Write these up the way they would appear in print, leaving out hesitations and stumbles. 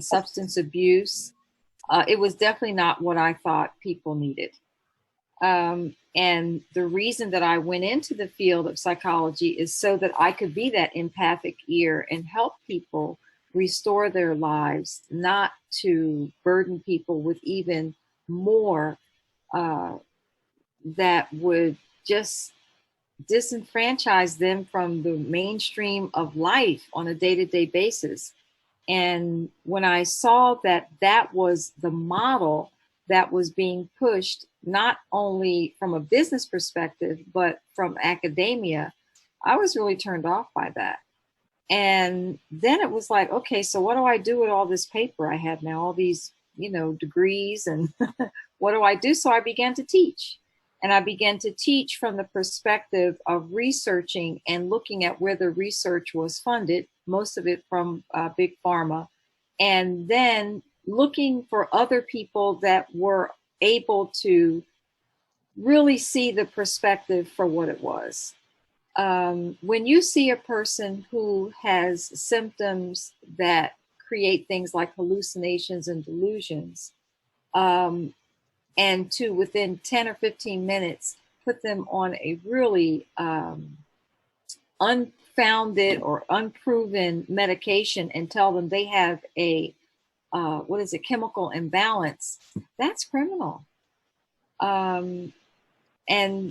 substance abuse. It was definitely not what I thought people needed. And the reason that I went into the field of psychology is so that I could be that empathic ear and help people restore their lives, not to burden people with even more that would just disenfranchise them from the mainstream of life on a day-to-day basis. And when I saw that that was the model that was being pushed, not only from a business perspective, but from academia, I was really turned off by that. And then it was like, okay, so what do I do with all this paper I have now, all these, degrees, and what do I do? So I began to teach. And I began to teach from the perspective of researching and looking at where the research was funded, most of it from big pharma, and then looking for other people that were able to really see the perspective for what it was. When you see a person who has symptoms that create things like hallucinations and delusions, and to within 10 or 15 minutes put them on a really unfounded or unproven medication and tell them they have a chemical imbalance, that's criminal. And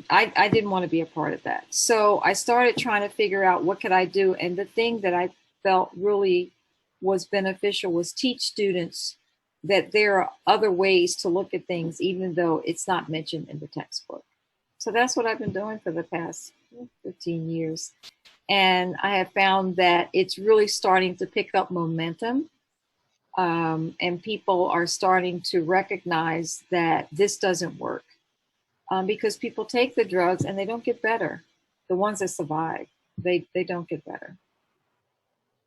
I didn't want to be a part of that. So I started trying to figure out what could I do. And the thing that I felt really was beneficial was teach students that there are other ways to look at things, even though it's not mentioned in the textbook. So that's what I've been doing for the past 15 years. And I have found that it's really starting to pick up momentum. And people are starting to recognize that this doesn't work. Because people take the drugs and they don't get better. The ones that survive, they don't get better.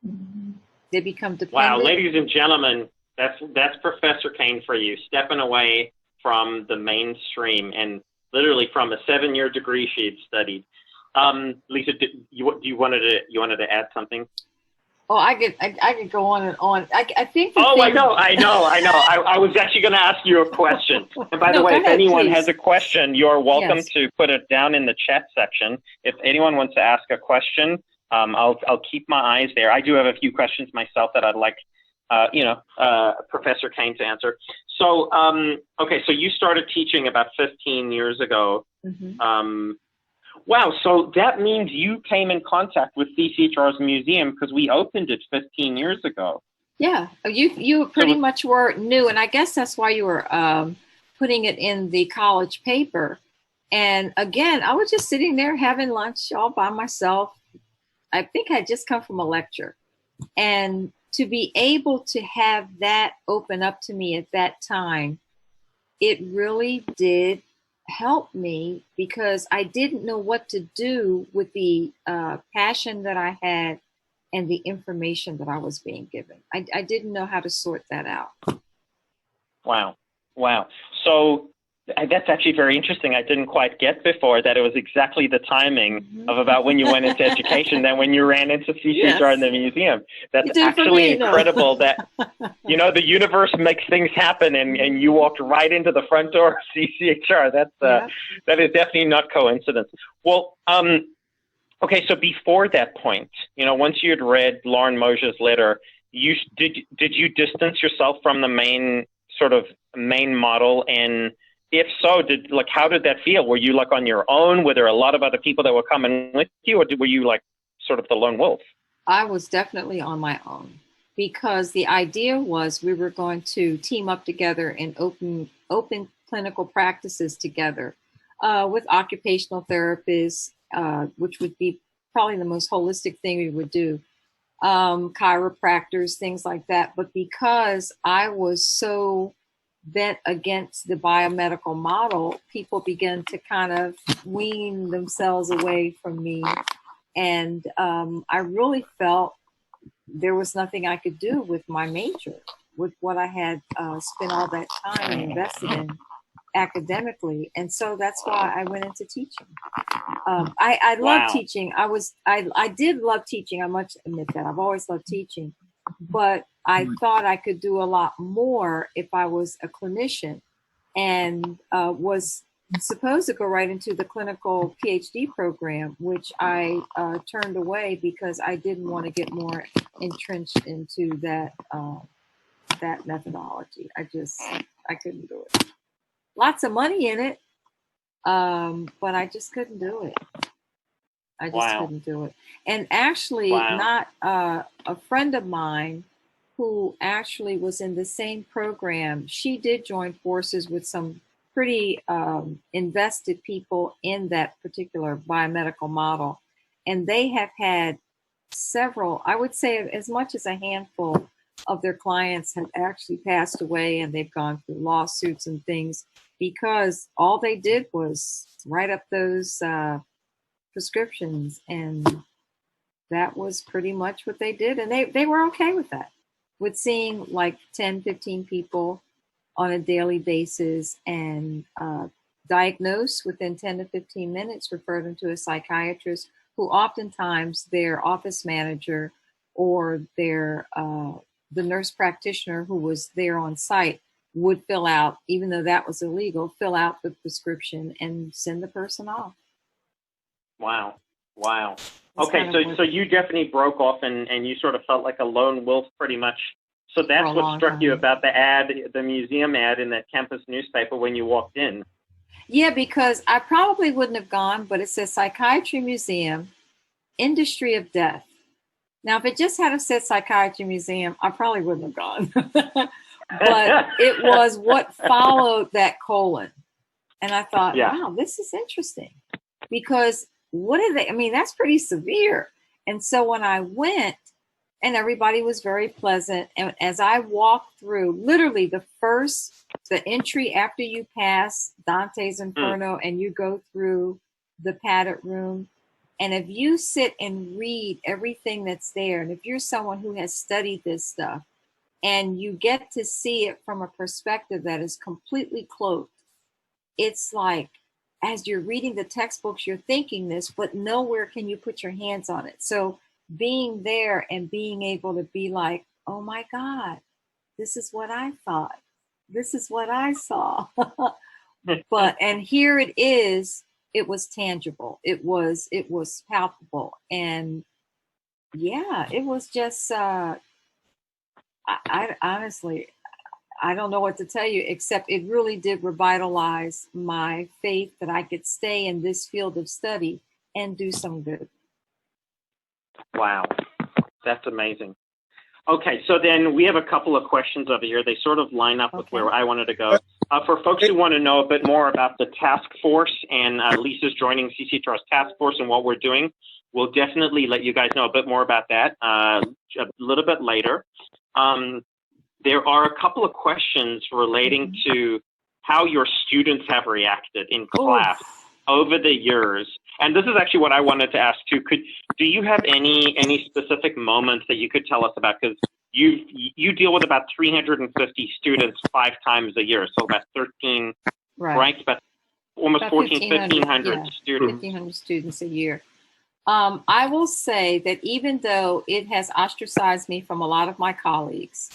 Mm-hmm. They become dependent. Wow, ladies and gentlemen, that's Professor Kane for you, stepping away from the mainstream and literally from a 7-year degree she had studied. Lisa, you wanted to add something? Oh, I could go on and on. I think. I know. I was actually going to ask you a question. And by the way, if anyone has a question, you're welcome to put it down in the chat section. If anyone wants to ask a question, I'll keep my eyes there. I do have a few questions myself that I'd like, Professor Kane to answer. So, okay, so you started teaching about 15 years ago. Mm-hmm. Wow, so that means you came in contact with CCHR's museum because we opened it 15 years ago. Yeah, you pretty much were new, and I guess that's why you were putting it in the college paper. And again, I was just sitting there having lunch all by myself. I think I had just come from a lecture. And to be able to have that open up to me at that time, it really did help me because I didn't know what to do with the passion that I had and the information that I was being given. I didn't know how to sort that out. Wow. So that's actually very interesting. I didn't quite get before that it was exactly the timing of about when you went into education, then when you ran into CCHR in the museam. That's actually incredible that, the universe makes things happen and you walked right into the front door of CCHR. That is definitely not coincidence. Well, okay, so before that point, once you had read Lauren Mosher's letter, did you distance yourself from the main model? And if so, how did that feel? Were you on your own? Were there a lot of other people that were coming with you, or were you sort of the lone wolf? I was definitely on my own because the idea was we were going to team up together and open clinical practices together with occupational therapists, which would be probably the most holistic thing we would do, chiropractors, things like that. But because I was so bent against the biomedical model, people began to kind of wean themselves away from me. And I really felt there was nothing I could do with my major, with what I had spent all that time and invested in academically. And so that's why I went into teaching. I love teaching. I did love teaching. I must admit that. I've always loved teaching. But I thought I could do a lot more if I was a clinician, and was supposed to go right into the clinical PhD program, which I turned away because I didn't want to get more entrenched into that methodology. I couldn't do it. Lots of money in it, but I just couldn't do it. I just Wow. couldn't do it. And actually, Wow. not a friend of mine who actually was in the same program, she did join forces with some pretty invested people in that particular biomedical model. And they have had several, I would say as much as a handful of their clients have actually passed away, and they've gone through lawsuits and things because all they did was write up those prescriptions, and that was pretty much what they did, and they were okay with that, with seeing like 10, 15 people on a daily basis, and diagnose within 10 to 15 minutes, refer them to a psychiatrist, who oftentimes their office manager or their the nurse practitioner who was there on site would fill out, even though that was illegal, fill out the prescription and send the person off. Wow. Wow. It's Okay, kind of so you definitely broke off, and you sort of felt like a lone wolf pretty much. So for that's a what long struck you time. about the ad, the museum ad in that campus newspaper when you walked in. Yeah, because I probably wouldn't have gone, but it says Psychiatry Museum, Industry of Death. Now, if it just had said Psychiatry Museum, I probably wouldn't have gone. But it was what followed that colon. And I thought, Yeah. wow, this is interesting. Because what are they? I mean, that's pretty severe. And so when I went, and everybody was very pleasant. And as I walked through, literally the entry after you pass Dante's Inferno and you go through the padded room, and if you sit and read everything that's there, and if you're someone who has studied this stuff, and you get to see it from a perspective that is completely cloaked, it's like as you're reading the textbooks, you're thinking this, but nowhere can you put your hands on it. So being there and being able to be like, oh my God, this is what I thought. This is what I saw. But and here it is, it was tangible. It was palpable. And yeah, it was just I honestly I don't know what to tell you, except it really did revitalize my faith that I could stay in this field of study and do some good. Wow. That's amazing. Okay, so then we have a couple of questions over here. They sort of line up with Okay. where I wanted to go. For folks who want to know a bit more about the task force, and Lisa's joining CCHR's task force and what we're doing, we'll definitely let you guys know a bit more about that a little bit later. There are a couple of questions relating to how your students have reacted in class over the years. And this is actually what I wanted to ask too. Do you have any specific moments that you could tell us about? Because you deal with about 350 students 5 times a year, so about 13, right? About almost About 1,500 yeah, students. 1,500 students a year. I will say that even though it has ostracized me from a lot of my colleagues,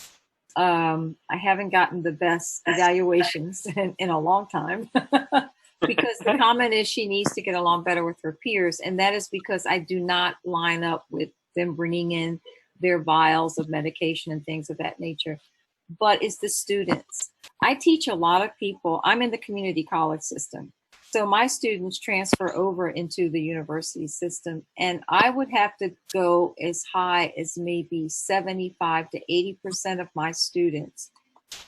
I haven't gotten the best evaluations in a long time. Because the comment is she needs to get along better with her peers. And that is because I do not line up with them bringing in their vials of medication and things of that nature. But it's the students. I teach a lot of people. I'm in the community college system. So my students transfer over into the university system. And I would have to go as high as maybe 75 to 80% of my students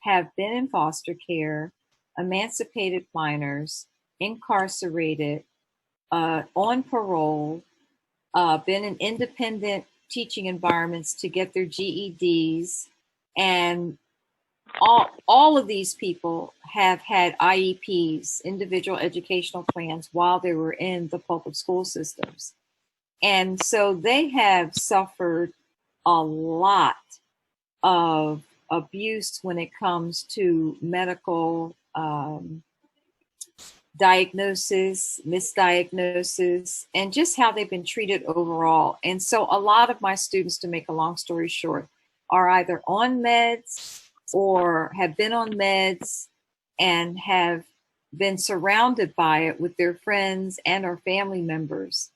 have been in foster care, emancipated minors, incarcerated, on parole, been in independent teaching environments to get their GEDs, and all of these people have had IEPs, individual educational plans, while they were in the public school systems. And so they have suffered a lot of abuse when it comes to medical diagnosis, misdiagnosis, and just how they've been treated overall. And so a lot of my students, to make a long story short, are either on meds or have been on meds and have been surrounded by it with their friends and or family members.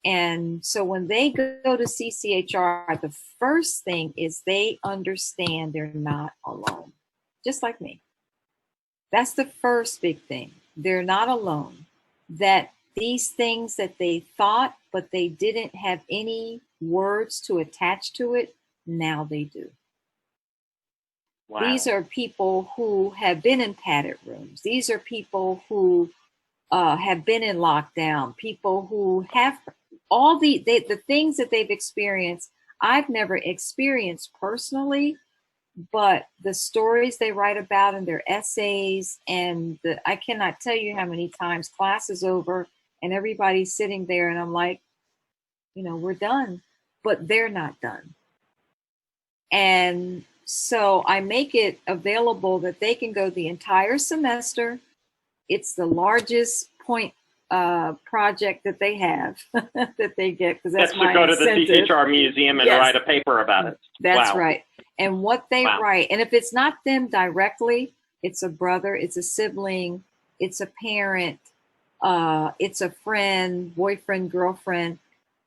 And so when they go to CCHR, the first thing is they understand they're not alone, just like me. That's the first big thing. They're not alone. That these things that they thought, but they didn't have any words to attach to it, now they do. Wow. These are people who have been in padded rooms. These are people who have been in lockdown, people who have all the things that they've experienced. I've never experienced personally, but the stories they write about in their essays, and I cannot tell you how many times class is over and everybody's sitting there and I'm like, we're done, but they're not done. And so I make it available that they can go the entire semester. It's the largest point project that they have that they get, because that's my to go incentive. To the CCHR museum and write a paper about it. That's right. And what they write, and if it's not them directly, it's a brother, it's a sibling, it's a parent, it's a friend, boyfriend, girlfriend.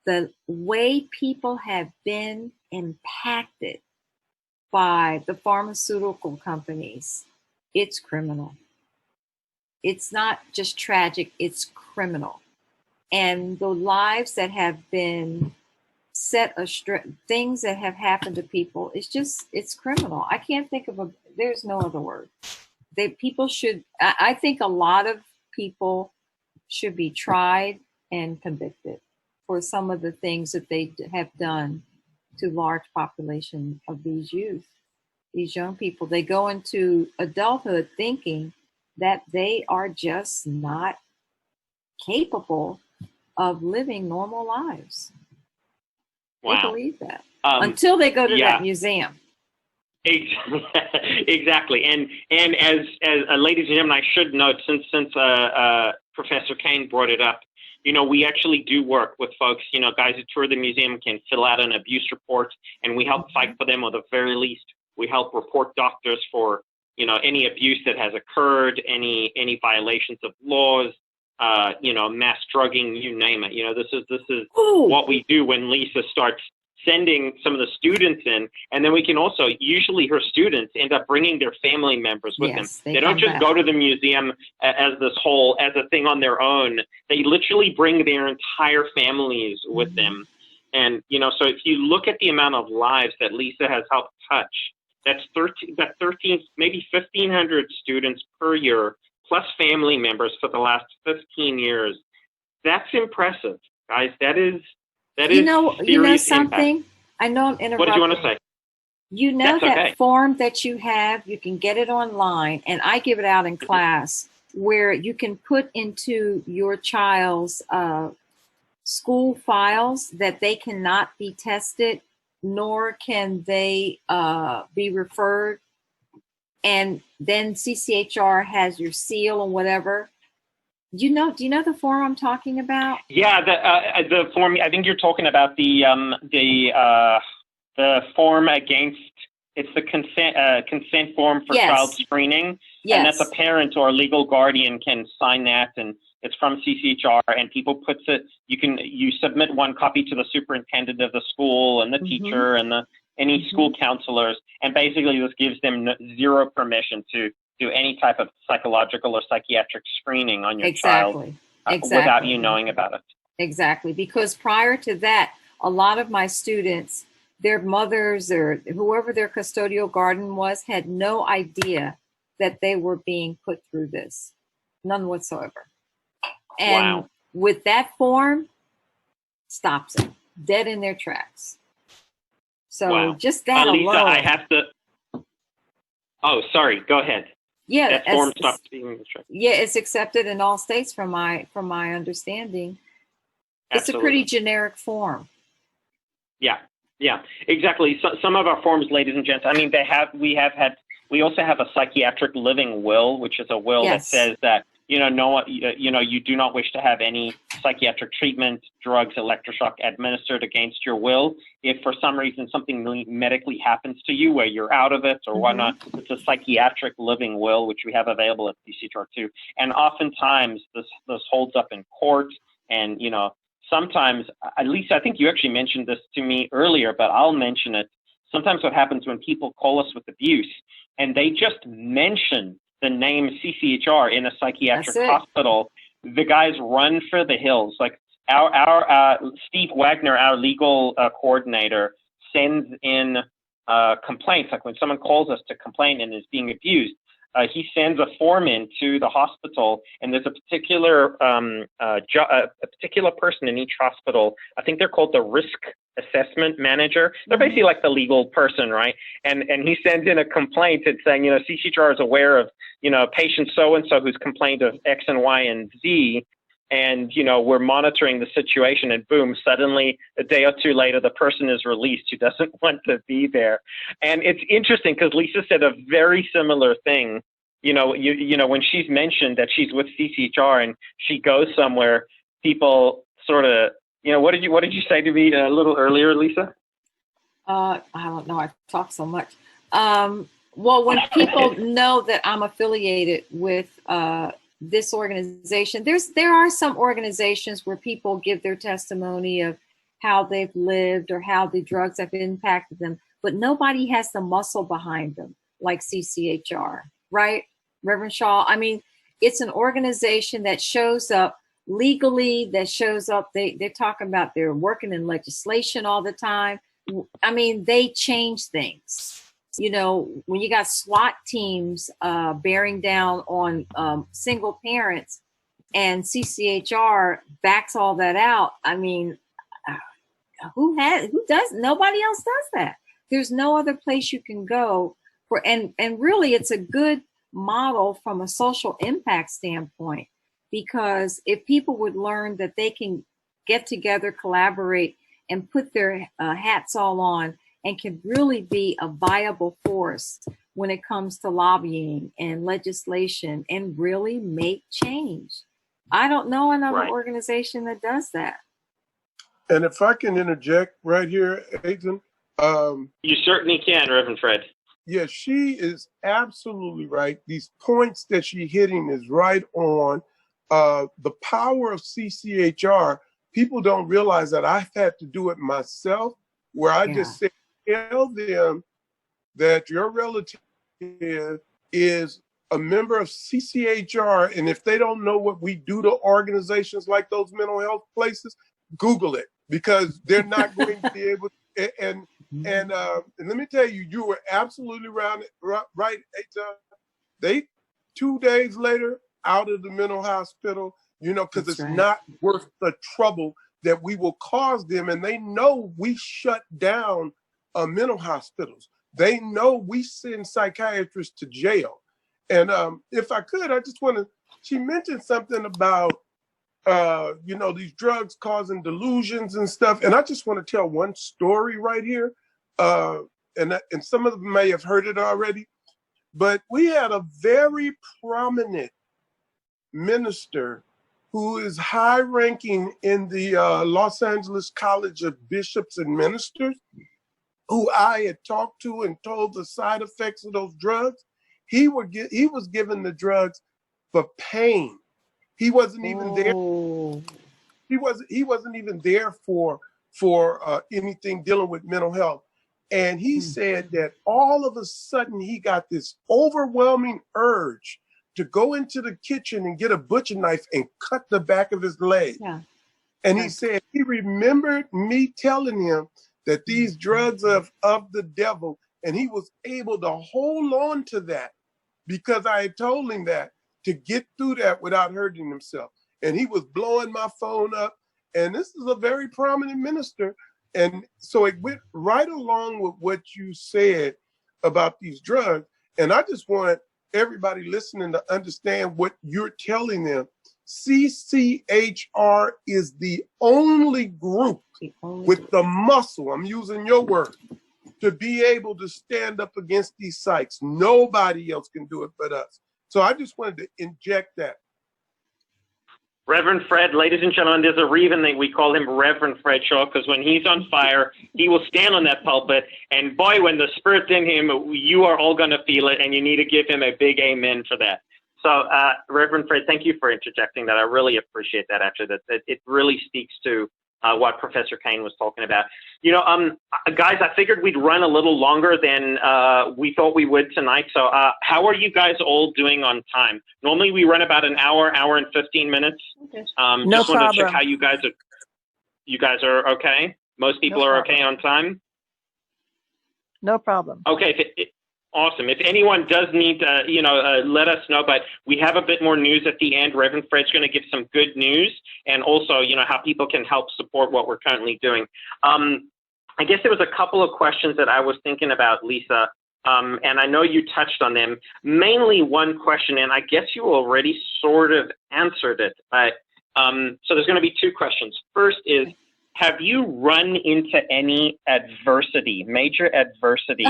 The way people have been impacted by the pharmaceutical companies, it's criminal. It's not just tragic, it's criminal. And the lives that have been set astray, things that have happened to people, it's criminal. I can't think of there's no other word. People should, I think a lot of people should be tried and convicted for some of the things that they have done to large population of these youth, these young people. They go into adulthood thinking that they are just not capable of living normal lives. They believe that until they go to that museum. Exactly, and as ladies and gentlemen, I should note, since Professor Kane brought it up, we actually do work with folks. Guys who tour the museum can fill out an abuse report, and we help fight for them, or the very least, we help report doctors for any abuse that has occurred, any violations of laws, mass drugging, you name it. This is what we do when Lisa starts sending some of the students in, and then we can also, usually her students end up bringing their family members with them. They don't just go to the museum as a thing on their own. They literally bring their entire families with them. And, so if you look at the amount of lives that Lisa has helped touch, that's 13, maybe 1,500 students per year, plus family members for the last 15 years. That's impressive, guys. That is something. Impact. I know I'm interrupting. What did you want to say? That's that okay. Form that you have, you can get it online, and I give it out in class, where you can put into your child's school files that they cannot be tested, nor can they be referred. And then CCHR has your seal and whatever. Do you know the form I'm talking about? Yeah, the form. I think you're talking about the form against. It's the consent form for child screening, and that's a parent or a legal guardian can sign that, and it's from CCHR. And people puts it. You submit one copy to the superintendent of the school and the teacher and any school counselors, and basically this gives them zero permission to do any type of psychological or psychiatric screening on your child without you knowing about it. Exactly, because prior to that, a lot of my students, their mothers or whoever their custodial guardian was, had no idea that they were being put through this. None whatsoever. And with that form, stops it dead in their tracks. So just that Lisa, alone. I have to. Oh, sorry. Go ahead. Yeah, that form stops being in the track. Yeah, it's accepted in all states, from my understanding. It's a pretty generic form. Yeah, exactly. So, some of our forms, ladies and gents, I mean, we also have a psychiatric living will, which is a will that says that you do not wish to have any psychiatric treatment, drugs, electroshock administered against your will. If for some reason something medically happens to you where you're out of it or whatnot, it's a psychiatric living will, which we have available at CCHR too. And oftentimes this holds up in court, and sometimes, at least I think you actually mentioned this to me earlier, but I'll mention it. Sometimes what happens when people call us with abuse and they just mention the name CCHR in a psychiatric hospital, the guys run for the hills. Like our Steve Wagner, our legal coordinator, sends in complaints. Like when someone calls us to complain and is being abused, he sends a form in to the hospital, and there's a particular person in each hospital. I think they're called the risk assessment manager. They're basically like the legal person, right? And he sends in a complaint. It's saying, CCHR is aware of, patient so-and-so who's complained of X and Y and Z. And, we're monitoring the situation, and boom, suddenly a day or two later, the person is released who doesn't want to be there. And it's interesting because Lisa said a very similar thing. When she's mentioned that she's with CCHR and she goes somewhere, people sort of, what did you say to me a little earlier, Lisa? I don't know. I talk so much. Well, when people know that I'm affiliated with this organization, there are some organizations where people give their testimony of how they've lived or how the drugs have impacted them, but nobody has the muscle behind them like CCHR, right, Reverend Shaw? I mean, it's an organization that shows up legally, that shows up, they're talking about they're working in legislation all the time. I mean, they change things. When you got SWAT teams bearing down on single parents, and CCHR backs all that out, I mean, nobody else does that. There's no other place you can go for, and really it's a good model from a social impact standpoint, because if people would learn that they can get together, collaborate, and put their hats all on, and can really be a viable force when it comes to lobbying and legislation and really make change. I don't know another organization that does that. And if I can interject right here, Aidan. You certainly can, Reverend Fred. Yeah, she is absolutely right. These points that she's hitting is right on. The power of CCHR, people don't realize that I've had to do it myself, where I just say, tell them that your relative is a member of CCHR, and if they don't know what we do to organizations like those mental health places, Google it, because they're not going to be able to. And let me tell you, you were absolutely right. They 2 days later out of the mental hospital, because it's not worth the trouble that we will cause them, and they know we shut down mental hospitals. They know we send psychiatrists to jail. And if I could, I just want to, she mentioned something about, these drugs causing delusions and stuff. And I just want to tell one story right here. And some of them may have heard it already, but we had a very prominent minister who is high ranking in the Los Angeles College of Bishops and Ministers, who I had talked to and told the side effects of those drugs. He was given the drugs for pain. He wasn't even there. He wasn't even there for anything dealing with mental health. And he said that all of a sudden he got this overwhelming urge to go into the kitchen and get a butcher knife and cut the back of his leg. Yeah. And he said he remembered me telling him that these drugs are of the devil, and he was able to hold on to that because I had told him that, to get through that without hurting himself. And he was blowing my phone up, and this is a very prominent minister. And so it went right along with what you said about these drugs. And I just want everybody listening to understand what you're telling them. CCHR is the only group with the muscle, I'm using your word, to be able to stand up against these sites. Nobody else can do it but us. So I just wanted to inject that. Reverend Fred, ladies and gentlemen, there's a reason that we call him Reverend Fred Shaw, because when he's on fire, he will stand on that pulpit, and boy, when the Spirit's in him, you are all going to feel it, and you need to give him a big amen for that. So, Reverend Fred, thank you for interjecting that. I really appreciate that, actually. That it really speaks to what Professor Kane was talking about. You know, guys, I figured we'd run a little longer than we thought we would tonight. So how are you guys all doing on time? Normally we run about an hour and 15 minutes. Okay. No just wanted to check problem. how you guys are. You guys are okay? Most people No are problem. okay on time? No problem. Okay, awesome. If anyone does need to, let us know, but we have a bit more news at the end. Reverend Fred's going to give some good news and also, how people can help support what we're currently doing. I guess there was a couple of questions that I was thinking about, Lisa, and I know you touched on them. Mainly one question, and I guess you already sort of answered it, but so there's going to be two questions. First is, have you run into any adversity, major adversity,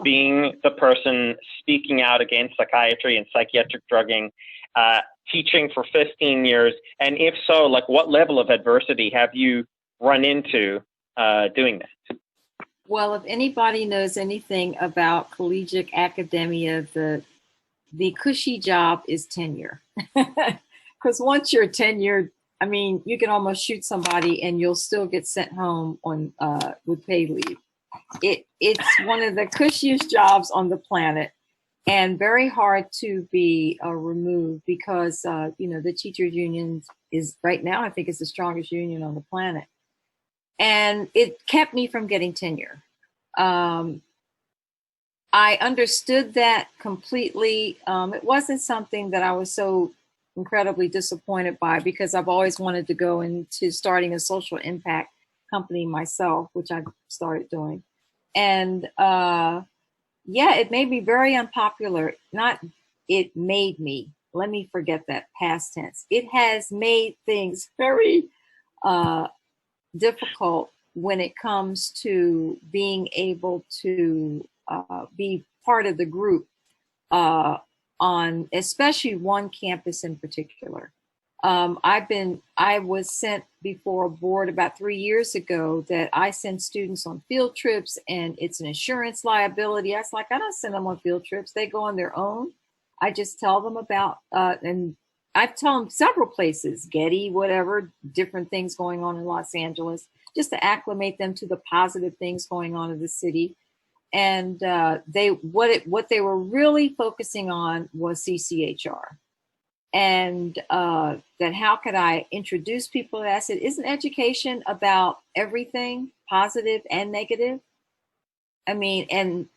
being the person speaking out against psychiatry and psychiatric drugging, teaching for 15 years? And if so, like what level of adversity have you run into doing that? Well, if anybody knows anything about collegiate academia, the cushy job is tenure. Because once you're tenured, I mean, you can almost shoot somebody and you'll still get sent home on with paid leave. It's one of the cushiest jobs on the planet, and very hard to be removed because the teachers union is right now, I think, is the strongest union on the planet, and it kept me from getting tenure. I understood that completely. It wasn't something that I was so incredibly disappointed by, because I've always wanted to go into starting a social impact company myself, which I've started doing. And it made me very unpopular. Not it made me, let me forget that, past tense. It has made things very difficult when it comes to being able to be part of the group on especially one campus in particular. I was sent before a board about 3 years ago that I send students on field trips and it's an insurance liability. I was like, I don't send them on field trips. They go on their own. I just tell them about, and I've told them several places, Getty, whatever, different things going on in Los Angeles, just to acclimate them to the positive things going on in the city. And what they were really focusing on was CCHR, and that how could I introduce people to that? I said, isn't education about everything, positive and negative? I mean, and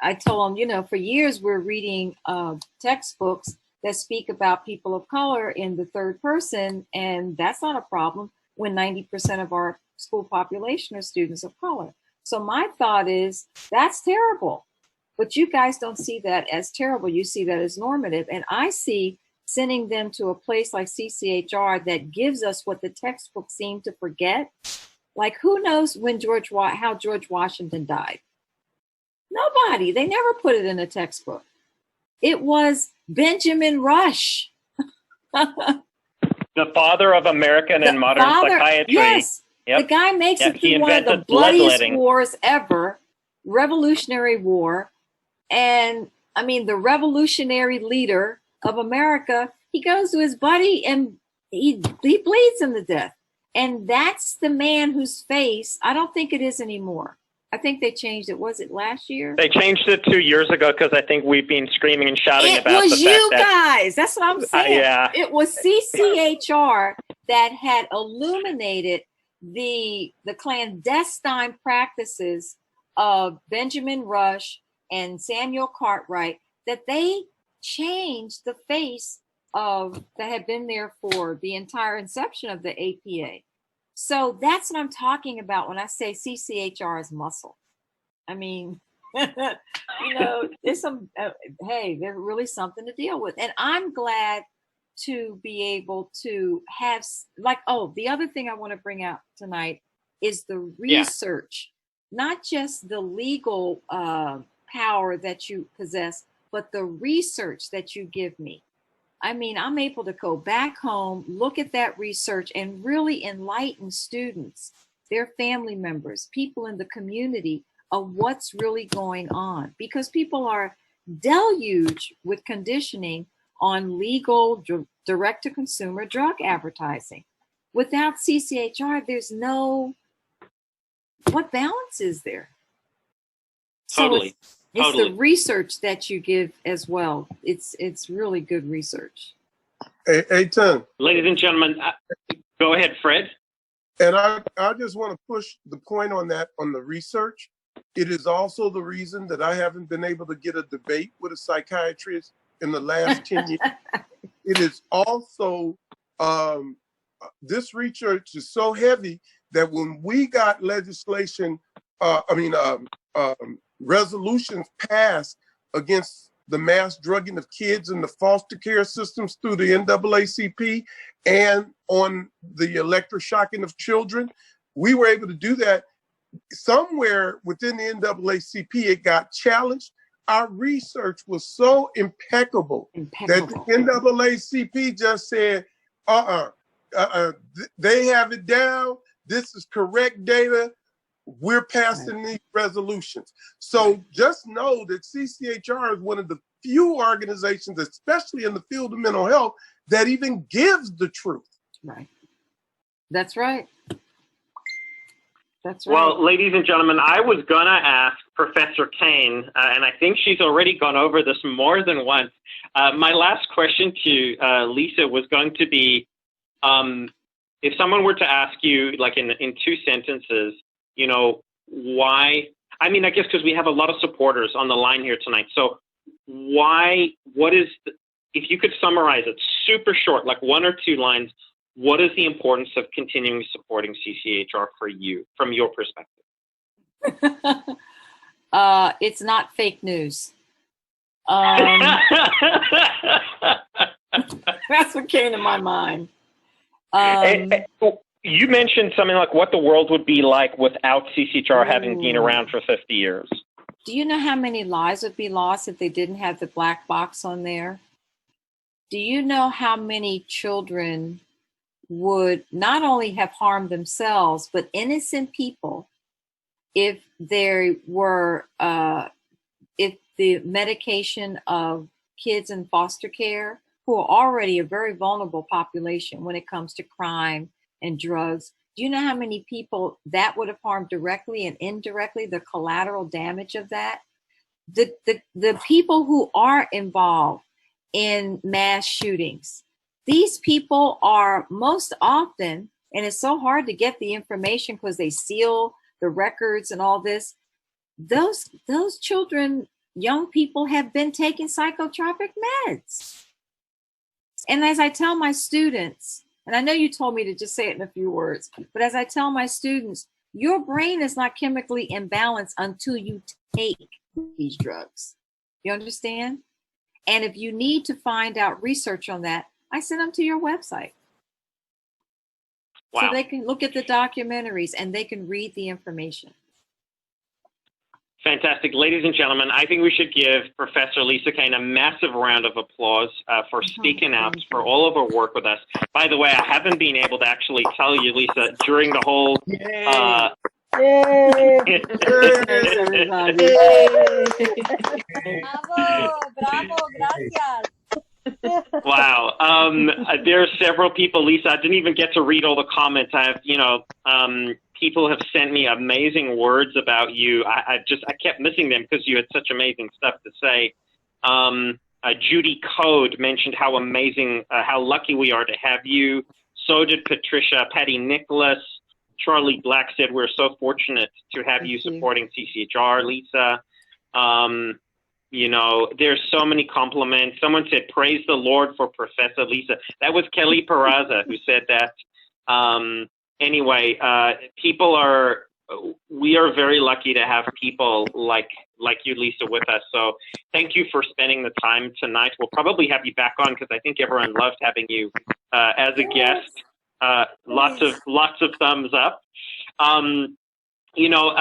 I told them, for years we're reading textbooks that speak about people of color in the third person, and that's not a problem when 90% of our school population are students of color. So my thought is, that's terrible. But you guys don't see that as terrible. You see that as normative. And I see sending them to a place like CCHR that gives us what the textbooks seem to forget. Like, who knows how George Washington died? Nobody. They never put it in a textbook. It was Benjamin Rush. The father of American and modern psychiatry. Yes. Yep. The guy makes it through one of the bloodiest wars ever, Revolutionary War. And I mean, the revolutionary leader of America, he goes to his buddy and he bleeds him to death. And that's the man whose face, I don't think it is anymore. I think they changed it. Was it last year? They changed it 2 years ago because I think we've been screaming and shouting about the fact that... It was you guys. That's what I'm saying. Yeah. It was CCHR that had illuminated the clandestine practices of Benjamin Rush and Samuel Cartwright, that they changed the face of that had been there for the entire inception of the APA. So that's what I'm talking about when I say CCHR is muscle. I mean, there's some, hey, there's really something to deal with. And I'm glad to be able to have, the other thing I want to bring out tonight is the research, not just the legal power that you possess, but the research that you give me. I mean, I'm able to go back home, look at that research, and really enlighten students, their family members, people in the community of what's really going on. Because people are deluged with conditioning on legal direct to consumer drug advertising. Without CCHR, there's no, what balance is there? Totally. So it's the research that you give as well. It's really good research. Hey, Tim. Ladies and gentlemen, go ahead, Fred. And I just want to push the point on that, on the research. It is also the reason that I haven't been able to get a debate with a psychiatrist in the last 10 years. It is also, this research is so heavy that when we got legislation, resolutions passed against the mass drugging of kids in the foster care systems through the NAACP and on the electroshocking of children, we were able to do that. Somewhere within the NAACP, it got challenged. Our research was so impeccable that the NAACP just said, they have it down. This is correct data. We're passing these resolutions. So just know that CCHR is one of the few organizations, especially in the field of mental health, that even gives the truth. Right. That's right. That's right. Well, ladies and gentlemen, I was going to ask Professor Kane, and I think she's already gone over this more than once. My last question to Lisa was going to be, if someone were to ask you, like in 2 sentences, you know, why, I mean, I guess because we have a lot of supporters on the line here tonight. So why, if you could summarize it super short, like 1 or 2 lines, what is the importance of continuing supporting CCHR for you, from your perspective? It's not fake news. That's what came to my mind. You mentioned something like what the world would be like without CCHR having been around for 50 years. Do you know how many lives would be lost if they didn't have the black box on there? Do you know how many children would not only have harmed themselves, but innocent people if there were, if the medication of kids in foster care, who are already a very vulnerable population when it comes to crime and drugs. Do you know how many people that would have harmed directly and indirectly, the collateral damage of that? The people who are involved in mass shootings, these people are most often, and it's so hard to get the information because they seal the records and all this, those children, young people have been taking psychotropic meds. And as I tell my students, and I know you told me to just say it in a few words, but as I tell my students, your brain is not chemically imbalanced until you take these drugs. You understand? And if you need to find out research on that, I send them to your website. Wow. So they can look at the documentaries and they can read the information. Fantastic. Ladies and gentlemen, I think we should give Professor Lisa Kane a massive round of applause for speaking out, for all of her work with us. By the way, I haven't been able to actually tell you, Lisa, during the whole... Bravo, gracias. Wow. There are several people, Lisa, I didn't even get to read all the comments. I have, people have sent me amazing words about you. I kept missing them because you had such amazing stuff to say. Judy Code mentioned how amazing, how lucky we are to have you. So did Patricia. Patty Nicholas. Charlie Black said we're so fortunate to have you supporting CCHR, Lisa. You know, there's so many compliments. Someone said, praise the Lord for Professor Lisa. That was Kelly Peraza who said that. Anyway, we are very lucky to have people like you, Lisa, with us. So thank you for spending the time tonight. We'll probably have you back on because I think everyone loved having you as a guest. Lots of thumbs up. You know,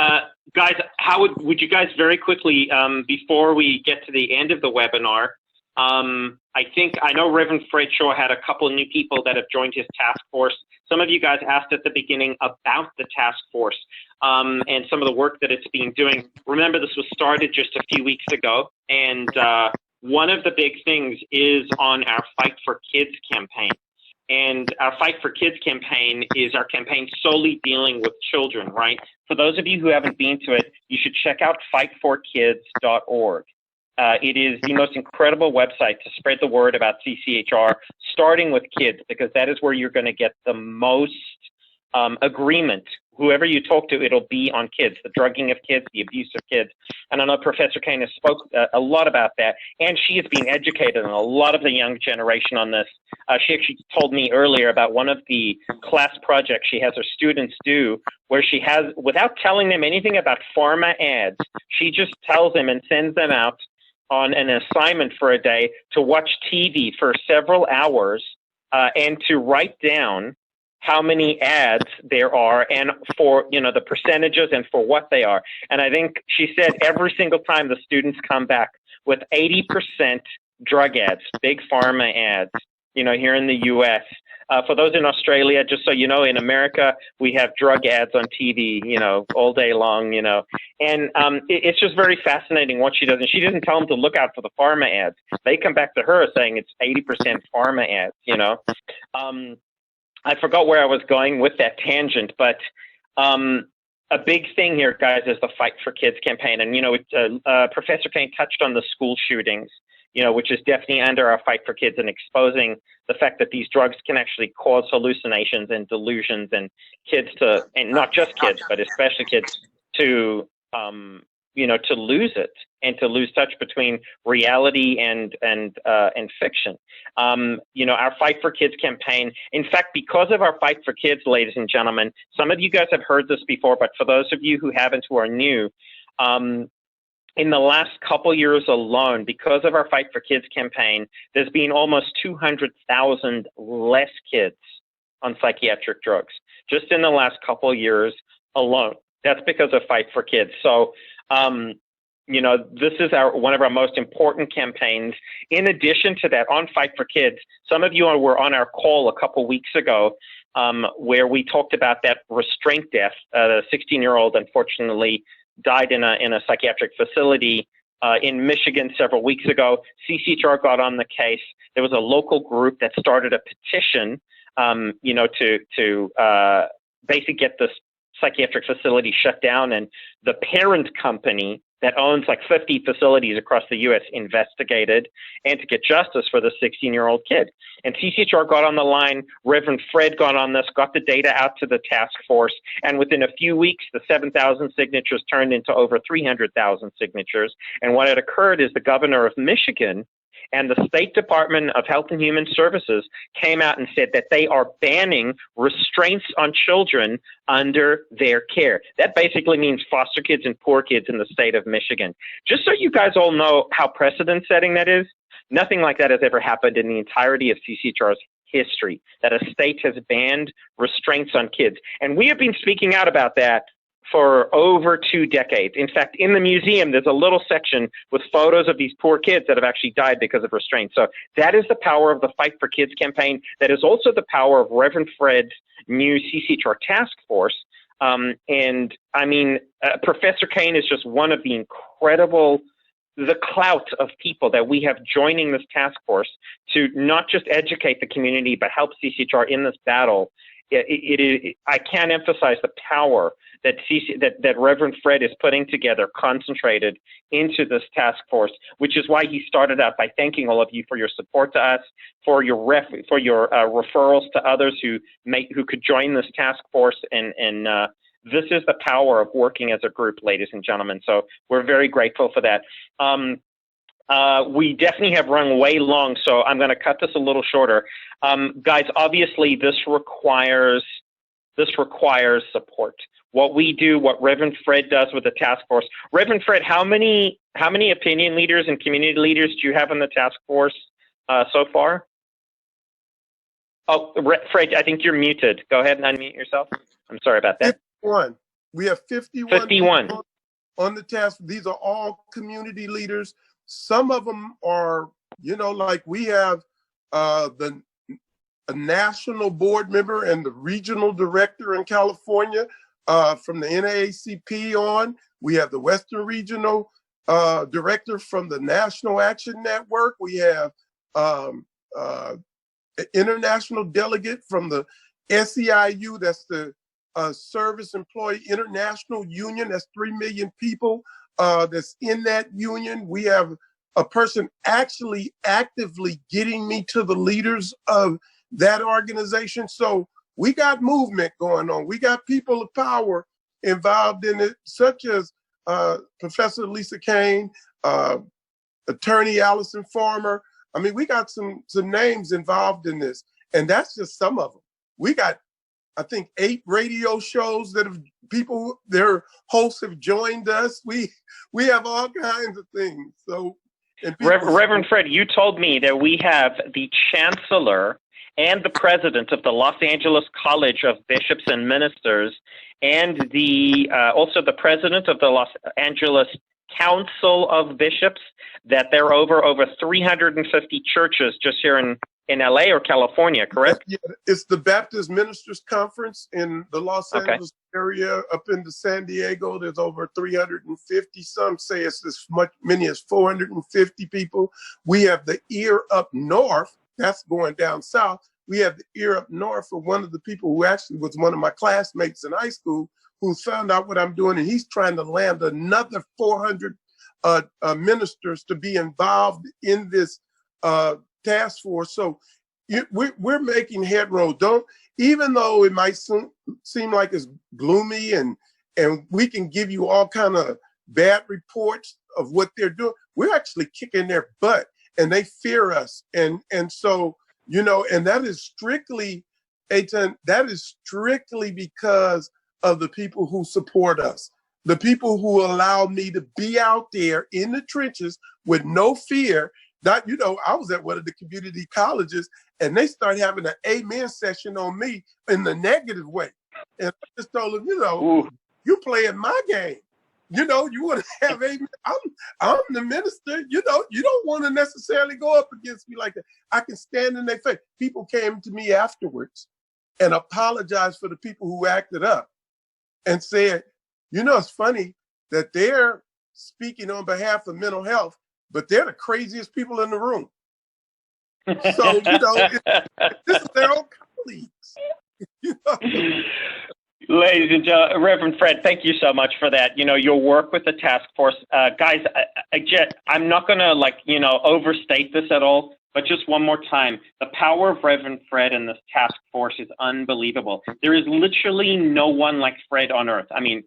guys, how would you guys very quickly, before we get to the end of the webinar, I know Reverend Fred Shaw had a couple of new people that have joined his task force. Some of you guys asked at the beginning about the task force and some of the work that it's been doing. Remember, this was started just a few weeks ago, and one of the big things is on our Fight for Kids campaign. And our Fight for Kids campaign is our campaign solely dealing with children, right? For those of you who haven't been to it, you should check out fightforkids.org. It is the most incredible website to spread the word about CCHR, starting with kids, because that is where you're going to get the most agreement. Whoever you talk to, it'll be on kids, the drugging of kids, the abuse of kids. And I know Professor Kane has spoke a lot about that, and she has been educated on a lot of the young generation on this. She actually told me earlier about one of the class projects she has her students do, where she has, without telling them anything about pharma ads, she just tells them and sends them out on an assignment for a day to watch TV for several hours and to write down how many ads there are and for, the percentages and for what they are. And I think she said every single time the students come back with 80% drug ads, big pharma ads, here in the U.S. For those in Australia, just so you know, in America, we have drug ads on TV, all day long, and it's just very fascinating what she does. And she doesn't tell them to look out for the pharma ads. They come back to her saying it's 80% pharma ads, I forgot where I was going with that tangent, but a big thing here, guys, is the Fight for Kids campaign. And, Professor Kane touched on the school shootings, which is definitely under our Fight for Kids and exposing the fact that these drugs can actually cause hallucinations and delusions and kids to, and not just kids, but especially kids to, to lose it and to lose touch between reality and fiction. Our Fight for Kids campaign, in fact, because of our Fight for Kids, ladies and gentlemen, some of you guys have heard this before, but for those of you who haven't, who are new, in the last couple years alone, because of our Fight for Kids campaign, there's been almost 200,000 less kids on psychiatric drugs, just in the last couple years alone. That's because of Fight for Kids. So, this is one of our most important campaigns. In addition to that, on Fight for Kids, some of you were on our call a couple weeks ago where we talked about that restraint death. The 16-year-old, unfortunately, died in a psychiatric facility in Michigan several weeks ago. CCHR got on the case. There was a local group that started a petition, to basically get this psychiatric facility shut down, and the parent company that owns like 50 facilities across the U.S. investigated and to get justice for the 16-year-old kid. And CCHR got on the line, Reverend Fred got on this, got the data out to the task force, and within a few weeks, the 7,000 signatures turned into over 300,000 signatures. And what had occurred is the governor of Michigan and the State Department of Health and Human Services came out and said that they are banning restraints on children under their care. That basically means foster kids and poor kids in the state of Michigan. Just so you guys all know how precedent-setting that is, nothing like that has ever happened in the entirety of CCHR's history, that a state has banned restraints on kids. And we have been speaking out about that for over 2 decades. In fact, in the museum, there's a little section with photos of these poor kids that have actually died because of restraint. So that is the power of the Fight for Kids campaign. That is also the power of Reverend Fred's new CCHR task force. Professor Kane is just one of the the clout of people that we have joining this task force to not just educate the community, but help CCHR in this battle. I can't emphasize the power that Reverend Fred is putting together, concentrated into this task force, which is why he started out by thanking all of you for your support to us, for your referrals to others who could join this task force, and this is the power of working as a group, ladies and gentlemen. So we're very grateful for that. We definitely have run way long, so I'm going to cut this a little shorter. Guys, obviously this requires support. What we do, what Reverend Fred does with the task force. Reverend Fred, how many opinion leaders and community leaders do you have on the task force so far? Oh, Fred, I think you're muted. Go ahead and unmute yourself. I'm sorry about that. 51. We have 51. 51. On the task. These are all community leaders. Some of them are You know, like we have the a national board member and the regional director in California from the NAACP on. We have the Western Regional director from the National Action Network. We have an international delegate from the SEIU, that's the Service Employee International Union. That's 3 million people that's in that union. We have a person actually actively getting me to the leaders of that organization. So we got movement going on. We got people of power involved in it, such as Professor Lisa Kane, Attorney Allison Farmer. I mean, we got some names involved in this, and that's just some of them. We got, I think, 8 radio shows that have people, their hosts have joined us. We have all kinds of things. So, Reverend Fred, you told me that we have the chancellor and the president of the Los Angeles College of Bishops and Ministers, and the also the president of the Los Angeles Council of Bishops, that there are over 350 churches just here in LA or California, correct? Yeah, it's the Baptist Ministers Conference in the Los Angeles area. Up into San Diego, there's over 350. Some say it's as many as 450 people. We have the ear up north. That's going down south. We have the ear up north for one of the people who actually was one of my classmates in high school, who found out what I'm doing, and he's trying to land another 400 ministers to be involved in this task force. So we're making headway. Even though it might seem like it's gloomy and we can give you all kind of bad reports of what they're doing, we're actually kicking their butt, and they fear us. And so, you know, and that is strictly, Eitan, that is strictly because of the people who support us, the people who allow me to be out there in the trenches with no fear. That, you know, I was at one of the community colleges, and they started having an amen session on me in the negative way. And I just told them, you know, Ooh. You playing my game. You know, you want to have amen. I'm the minister. You know, you don't want to necessarily go up against me like that. I can stand in their face. People came to me afterwards and apologized for the people who acted up and said, you know, it's funny that they're speaking on behalf of mental health, but they're the craziest people in the room. So, you know, this is their own colleagues. You know? Ladies and gentlemen, Reverend Fred, thank you so much for that. You know, your work with the task force, guys, I'm not going to overstate this at all, but just one more time, the power of Reverend Fred and this task force is unbelievable. There is literally no one like Fred on earth. I mean,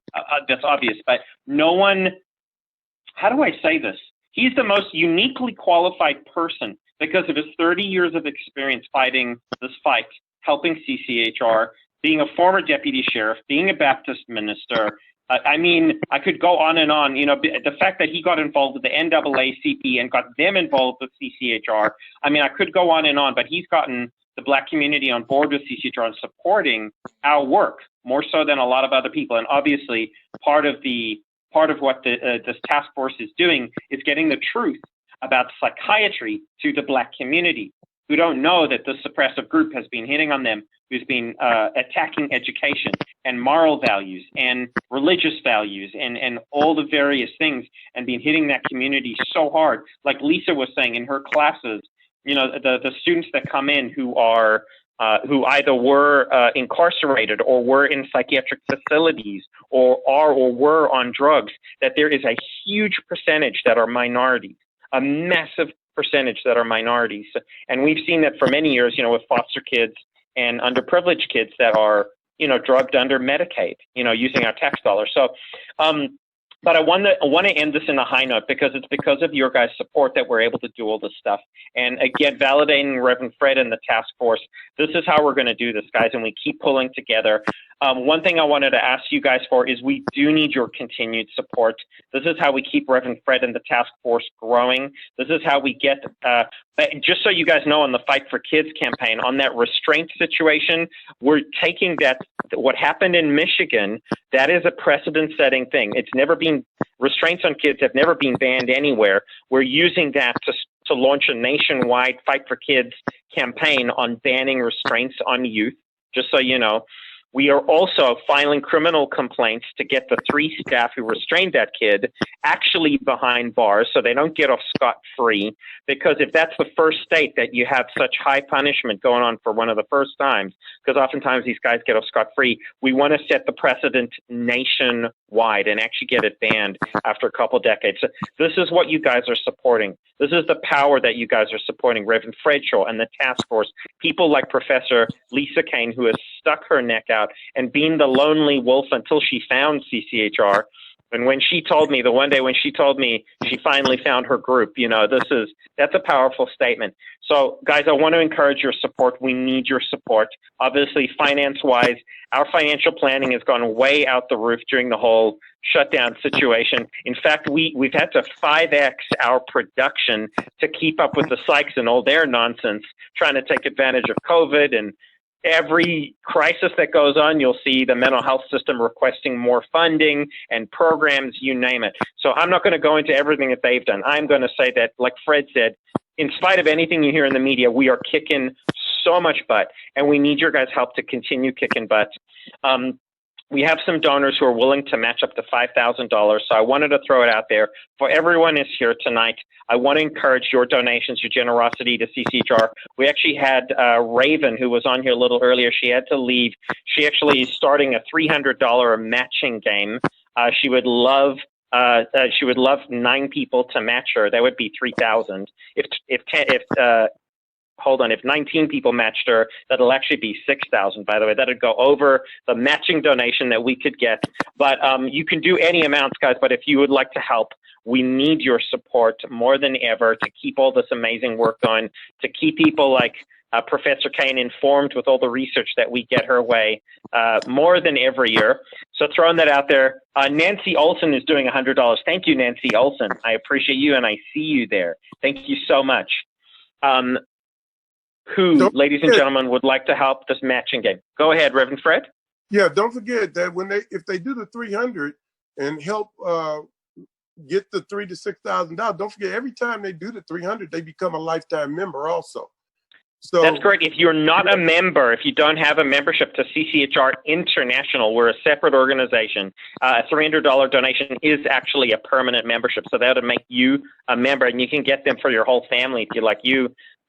that's obvious, but no one, how do I say this? He's the most uniquely qualified person because of his 30 years of experience fighting this fight, helping CCHR, being a former deputy sheriff, being a Baptist minister. I mean, I could go on and on. You know, the fact that he got involved with the NAACP and got them involved with CCHR. I mean, I could go on and on, but he's gotten the Black community on board with CCHR and supporting our work more so than a lot of other people. And obviously, part of what this task force is doing is getting the truth about psychiatry to the Black community, who don't know that this suppressive group has been hitting on them, who's been attacking education and moral values and religious values and all the various things, and been hitting that community so hard. Like Lisa was saying in her classes, you know, the students that come in who are who either were incarcerated or were in psychiatric facilities or were on drugs, that there is a huge percentage that are minorities, a massive percentage that are minorities. And we've seen that for many years, you know, with foster kids and underprivileged kids that are, you know, drugged under Medicaid, you know, using our tax dollars. So, but I want to end this in a high note, because it's because of your guys' support that we're able to do all this stuff. And again, validating Reverend Fred and the task force, this is how we're going to do this, guys, and we keep pulling together. One thing I wanted to ask you guys for is we do need your continued support. This is how we keep Reverend Fred and the task force growing. This is how we get, just so you guys know, on the Fight for Kids campaign, on that restraint situation, we're taking that, what happened in Michigan, that is a precedent-setting thing. It's never been, restraints on kids have never been banned anywhere. We're using that to to launch a nationwide Fight for Kids campaign on banning restraints on youth, just so you know. We are also filing criminal complaints to get the 3 staff who restrained that kid actually behind bars so they don't get off scot-free. Because if that's the first state that you have such high punishment going on for one of the first times, because oftentimes these guys get off scot-free, we want to set the precedent nationwide and actually get it banned after a couple decades. So this is what you guys are supporting. This is the power that you guys are supporting. Reverend Fredshaw and the task force, people like Professor Lisa Kane, who has stuck her neck out and being the lonely wolf until she found CCHR. And when she told me, the one day when she told me she finally found her group, you know, that's a powerful statement. So guys, I want to encourage your support. We need your support. Obviously, finance-wise, our financial planning has gone way out the roof during the whole shutdown situation. In fact, we've had to 5X our production to keep up with the psychs and all their nonsense, trying to take advantage of COVID. And every crisis that goes on, you'll see the mental health system requesting more funding and programs, you name it. So I'm not going to go into everything that they've done. I'm going to say that, like Fred said, in spite of anything you hear in the media, we are kicking so much butt, and we need your guys' help to continue kicking butt. We have some donors who are willing to match up to $5,000, so I wanted to throw it out there. For everyone who's here tonight, I want to encourage your donations, your generosity to CCHR. We actually had Raven, who was on here a little earlier. She had to leave. She actually is starting a $300 matching game. She would love 9 people to match her. That would be 3,000. If 19 people matched her, that'll actually be 6,000, by the way. That'd go over the matching donation that we could get. But you can do any amounts, guys. But if you would like to help, we need your support more than ever to keep all this amazing work going, to keep people like Professor Kane informed with all the research that we get her way more than every year. So throwing that out there, Nancy Olson is doing $100. Thank you, Nancy Olson. I appreciate you, and I see you there. Thank you so much. Ladies and gentlemen, would like to help this matching game? Go ahead, Reverend Fred. Yeah, don't forget that if they do the 300 and help get the $3,000 to $6,000, don't forget every time they do the 300, they become a lifetime member also. So that's correct. If you're not a member, if you don't have a membership to CCHR International, we're a separate organization. A $300 donation is actually a permanent membership, so that would make you a member, and you can get them for your whole family if you like.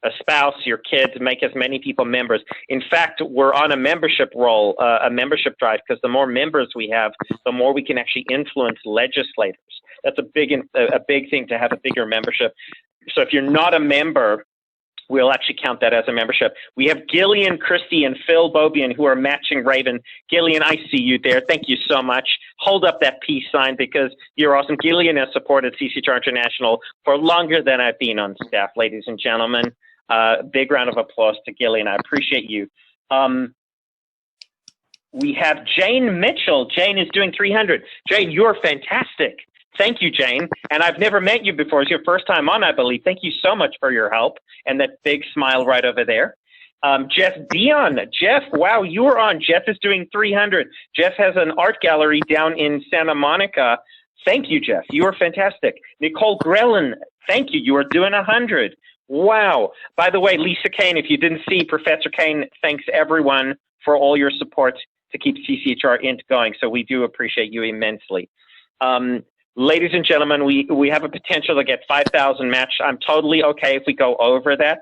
A spouse, your kids, make as many people members. In fact, we're on a membership roll, a membership drive, because the more members we have, the more we can actually influence legislators. That's a big thing, to have a bigger membership. So if you're not a member, we'll actually count that as a membership. We have Gillian Christie and Phil Bobian who are matching Raven. Gillian, I see you there. Thank you so much. Hold up that peace sign because you're awesome. Gillian has supported CCHR International for longer than I've been on staff, ladies and gentlemen. Big round of applause to Gillian. I appreciate you. We have Jane Mitchell. Jane is doing 300. Jane, you're fantastic. Thank you, Jane. And I've never met you before. It's your first time on, I believe. Thank you so much for your help and that big smile right over there. Jeff Dion. Jeff, wow, you're on. Jeff is doing 300. Jeff has an art gallery down in Santa Monica. Thank you, Jeff. You are fantastic. Nicole Grellen, thank you. You are doing 100. Wow. By the way, Lisa Kane, if you didn't see, Professor Kane thanks everyone for all your support to keep CCHR Int going. So we do appreciate you immensely. Ladies and gentlemen, we have a potential to get 5,000 matched. I'm totally okay if we go over that.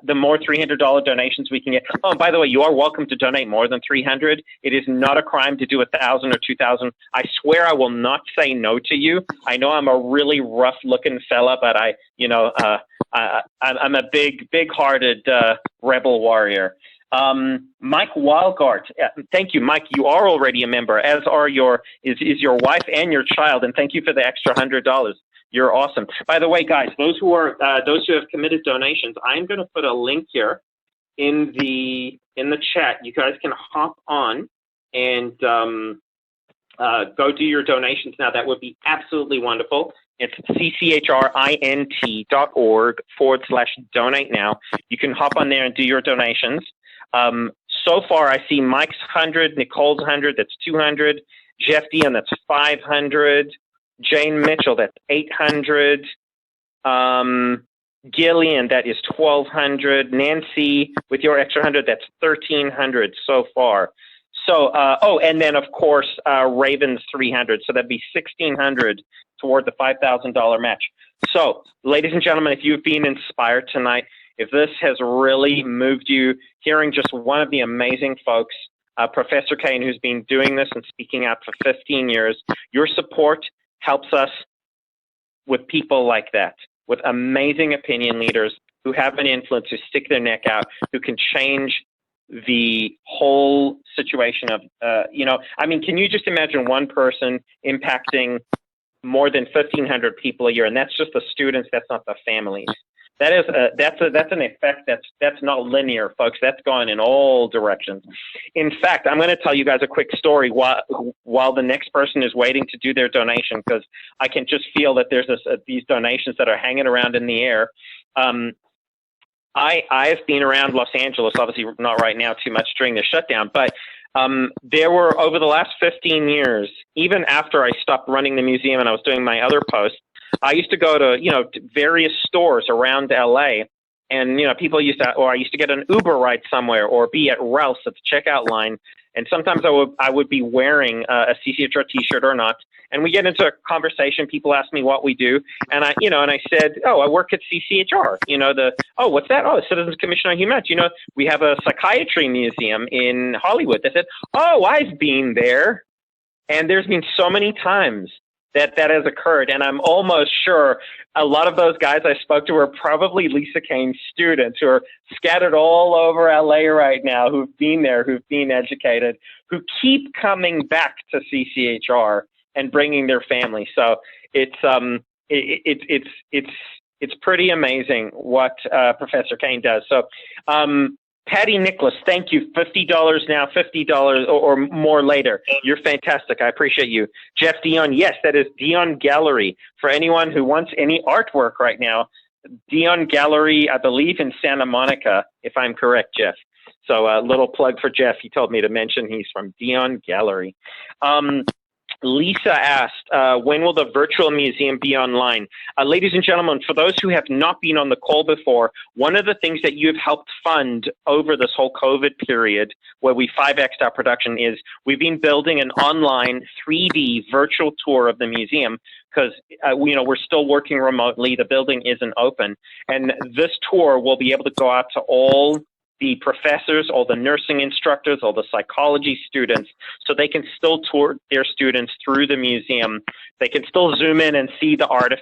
The more $300 donations we can get. Oh, and by the way, you are welcome to donate more than 300. It is not a crime to do 1,000 or 2,000. I swear I will not say no to you. I know I'm a really rough-looking fella, but I'm a big-hearted rebel warrior. Mike Walgart, thank you, Mike. You are already a member, as are your wife and your child, and thank you for the extra $100. You're awesome. By the way, guys, those who have committed donations, I'm going to put a link here in the chat. You guys can hop on and go do your donations now. That would be absolutely wonderful. It's cchrint.org/donate now. You can hop on there and do your donations. So far, I see Mike's 100, Nicole's 100, that's 200, Jeff Dion, that's 500, Jane Mitchell, that's 800, Gillian, that is 1,200. Nancy, with your extra 100, that's 1,300 so far. So, and then of course, Raven's 300. So that'd be 1,600 toward the $5,000 match. So, ladies and gentlemen, if you've been inspired tonight, if this has really moved you, hearing just one of the amazing folks, Professor Kane, who's been doing this and speaking out for 15 years, your support helps us with people like that, with amazing opinion leaders who have an influence, who stick their neck out, who can change the whole situation of, I mean, can you just imagine one person impacting more than 1,500 people a year? And that's just the students, that's not the families. That's an effect that's not linear, folks. That's going in all directions. In fact, I'm going to tell you guys a quick story while the next person is waiting to do their donation, because I can just feel that there's these donations that are hanging around in the air. I've been around Los Angeles, obviously not right now too much during the shutdown, but there were, over the last 15 years, even after I stopped running the museum and I was doing my other posts, I used to go to, various stores around LA, and, people used to, or I used to get an Uber ride somewhere or be at Ralph's at the checkout line. And sometimes I would be wearing a CCHR t-shirt or not. And we get into a conversation. People ask me what we do. And I said, oh, I work at CCHR. What's that? Oh, Citizens Commission on Human Rights. We have a psychiatry museum in Hollywood. They said, oh, I've been there. And there's been so many times that has occurred. And I'm almost sure a lot of those guys I spoke to were probably Lisa Kane's students who are scattered all over LA right now, who've been there, who've been educated, who keep coming back to CCHR and bringing their family. So it's pretty amazing what Professor Kane does. So Patty Nicholas, thank you. $50 now, $50 or more later. You're fantastic. I appreciate you. Jeff Dion, yes, that is Dion Gallery. For anyone who wants any artwork right now, Dion Gallery, I believe in Santa Monica, if I'm correct, Jeff. So a little plug for Jeff. He told me to mention he's from Dion Gallery. Lisa asked, when will the virtual museum be online? Ladies and gentlemen, for those who have not been on the call before, one of the things that you've helped fund over this whole COVID period, where we 5x'd our production, is we've been building an online 3D virtual tour of the museum, because we're still working remotely. The building isn't open. And this tour will be able to go out to all the professors, all the nursing instructors, all the psychology students, so they can still tour their students through the museum. They can still zoom in and see the artifacts.